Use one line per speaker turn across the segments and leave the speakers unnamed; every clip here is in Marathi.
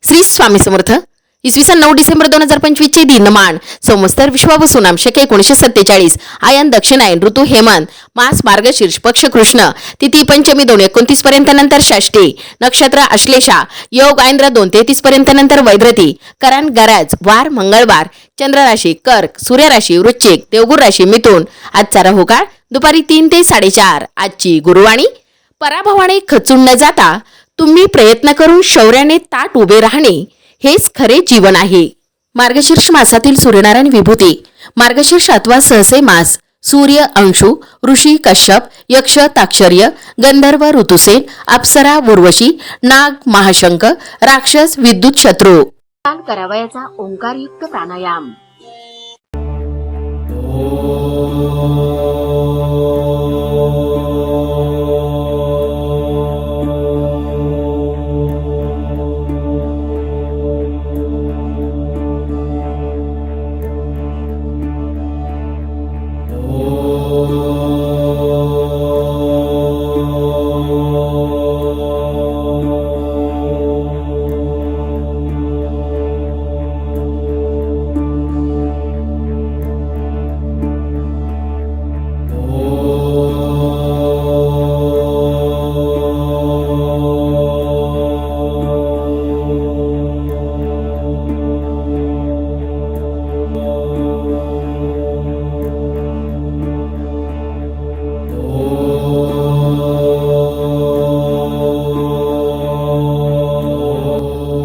श्री स्वामी समर्थ. इसवी सन 9 डिसेंबर 2025 चे दिनमान संवत्सर विश्वावसुनाम शके 1947. आयन दक्षिणायन, ऋतू हेमंत, मास मार्गशीर्ष, पक्ष कृष्ण, तिथी पंचमी 2:29 पर्यंत, नंतर षष्ठी, नक्षत्र अश्लेषा, योग आयंद्र 2:33 पर्यंत, नंतर वैद्रती, करण गरज, वार मंगळवार, चंद्र राशी कर्क, सूर्य राशी वृश्चिक, देवगुर राशी मिथुन. आजचा राहुकाळ दुपारी 3 ते 4:30. आजची गुरुवाणी, पराभवाने खचून न जाता तुम्ही प्रयत्न करून शौर्याने ताट उभे राहणे हेच खरे जीवन आहे. मार्गशीर्ष मासातील सूर्यनारायण विभूती. मार्गशीर्ष अथवा सहसे मास. सूर्य अंशु, ऋषी कश्यप, यक्ष ताक्षर्य, गंधर्व ऋतुसेन, अप्सरा उर्वशी, नाग महाशंक, राक्षस विद्युत शत्रू. करावयाचा ओंकारयुक्त प्राणायाम.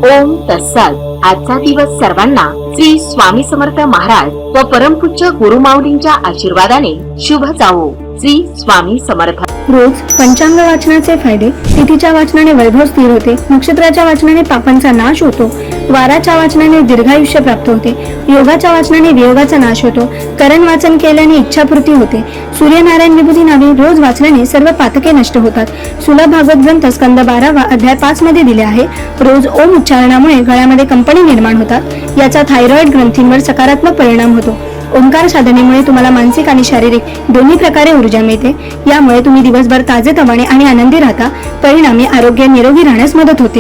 ओम तत्सत. आजचा दिवस सर्वांना श्री स्वामी समर्थ महाराज व परमपूज्य गुरु माऊलींच्या आशीर्वादाने शुभ जावो. श्री स्वामी समर्थ.
रोज पंचांग वाचनाचे फायदे. तिथीच्या वाचनाने वैभव स्थिर होते. नक्षत्राच्या वाचनाने पापांचा नाश होतो. वाराच्या वाचनाने दीर्घायुष्य प्राप्त होते. योगाच्या वाचनाने वियोगाचा नाश होतो. करण वाचन केल्याने इच्छापूर्ती होते. सूर्यनारायण विभूती नावे रोज वाचल्याने सर्व पातके नष्ट होतात. सुलभ भागवत ग्रंथ स्कंद 12 अध्याय 5 मध्ये दिले आहे. रोज ओम उच्चारणामुळे गळ्यामध्ये कंपनी निर्माण होतात. याचा थायरॉइड ग्रंथींवर सकारात्मक परिणाम होतो. ओंकार साधनेमुळे तुम्हाला मानसिक आणि शारीरिक दोन्ही प्रकारे ऊर्जा मिळते. यामुळे तुम्ही दिवसभर ताजेतवाने आणि आनंदी राहता. परिणामी आरोग्य निरोगी राहण्यास मदत होते.